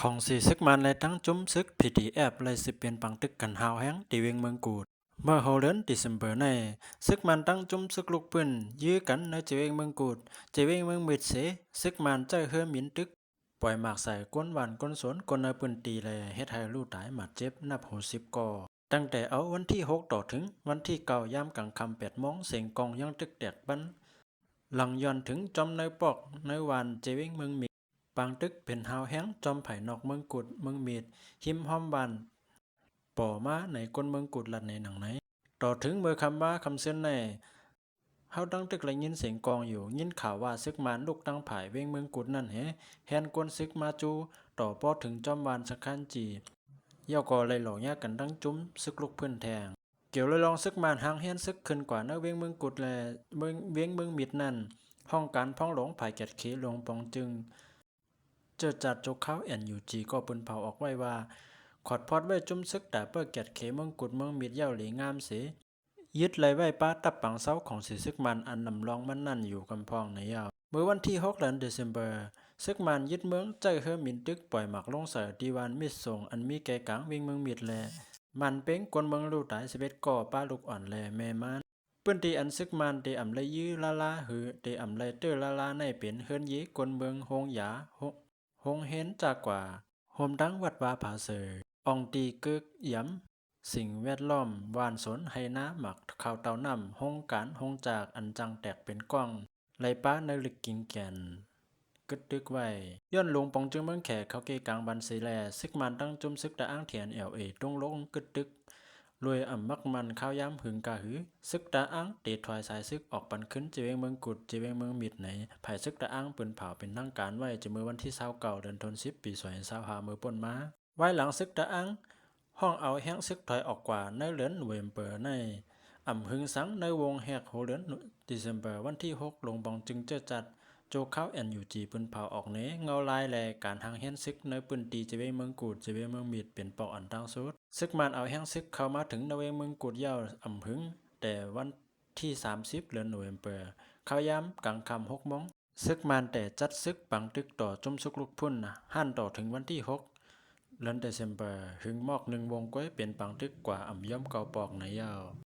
ของสีซึกมันเลยตั้งจุ้มซึก PDF เลยสิเปลี่ยนปังตึกกันหาวแห้งตีเวงเมืองกูดเมื่อโฮเดนดิเซมเบอร์ในซึกมันตั้งจุ้มซึกลูกปืนยื้อกันในเจเวงเมืองกูดเจเวงเมืองมิดเสซึกมันเจ้าเฮือมินตึกปล่อยหมากใส่ก้นหวานก้นสวนก้นในปืนตีเลยเฮ็ดให้ลูกตายหมัดเจ็บนับ60ก่อตั้งแต่เอาวันที่6ต่อถึงวันที่9ยามกลางค่ำ8 โมงเสียงกองยังตึกแตกบันหลังย้อนถึงจอมในปอกในวันเจเวงเมืองมิดปางตึกเป็นหาวแห้งจอมไผ่นอกเมืองกุดเมืองมีดหิมห้อมบานป่อมาในก้นเมืองกุดลัดในหนังไหนต่อถึงเมื่อคำว่าคำเส้นในเฮาตั้งตึกและยินเสียงกองอยู่ยินข่าวว่าซึกมานลูกตั้งไผ่เวงเมืองกุดนั่นแฮนกวนซึกมาจูต่อปอถึงจอมวานสักขันจีย่อก่อเลยหลอกยากกันตั้งจุ้มซึกลูกเพื่อนแทงเกี่ยวเลยลองซึกมานหางเฮียนซึกขึ้นกว่าเนื้อเวงเมืองกุดและเวงเมืองมิดนั่นห้องการพ้องหลงไผ่แกดขีลงปองจึงเจอจัดจกเข้าNUGก็ปืนเผาออกไว้ว่าขอดพอดไว้จุ้มซึกแต่เปิ้แกดเขเมืองกุดเมืองมิดเย้าหลีงามเสยึดเลยไว้ป้าตับปังเสาของสีซึกมันอันนำรองมันนั่นอยู่กำพองในยาวเมื่อวันที่6 เดือนเดซ ซึกมันยึดเมืองใจเฮอมินตึกปล่อยหมักลงใส่ดีวานมิดส่งอันมีแก่กลางวิ่งเมืองมิดแลมันเป้งกวนเมืองลูตาย11ก่อป้าลูกอ่อนแลแม่มันเปื้นตีอันซึกมันเตอำเลยยื้อลาลาหือเตอำเลยเตอลาลาในเป็นเฮิรนยีกวนเมืองฮงหยาฮงเฮนจากกว่าโฮมดังวัดวาผาเสยอองตีกึกย้ำสิ่งแวดล้อมวานสนให้น้าหมักข่าวเตาน้ำฮงการฮงจากอันจังแตกเป็นก้องไหลป้าในลึกกิงแก่นกึดตึกไว้ย้อนลงปองจึงเมืองแขกเขาเกกลางบันสีแลซึกมันตั้งจุ่มซึกตะอ้างเถียนตรงลงกึดตึกรวยอ่ำมักมันข้าวย้ำหึงกะหือซึกตะอ้างเตะถอยสายซึกออกปันขึ้นเจเวงเมืองกุดเจเวงเมืองมิดไหนไผ่ซึกตะอ้างปืนเผาเป็นทางการไว้จะมือวันที่29เดือนธันวาคมปี2025มือป่นมาไว้หลังซึกตะอ้างห้องเอาแห้งซึกถอยออกกว่าในเหลือนเวมเปอร์ในอ่ำหึงสังในวงแหกโหเดือนดิเซมเบอร์วันที่6ลงบองจึงเจอจัดโจเข้าNUGปืนเผาออกเนเงาลายแลการทางเฮียนซึกในปืนตีเจเวงเมืองกุดเจเวงเมืองมิดเป็นปอกอันตั้งสุดซึกมันเอาแห้งซึกเข้ามาถึงในเวงเมืองกุดยาวอ่ำหึงแต่วันที่30เดือนโนเวมเบอร์เข้าย้ำกลางค่ำ6 โมงซึกมันแต่จัดซึกปังตึกต่อจุ่มซึกลูกพุ่นหั่นต่อถึงวันที่6เดือนเดซ hึงมอก1 วงก้อยเปลี่ยนปังตึกกว่าอ่ำย่อมเกาปอกในยาว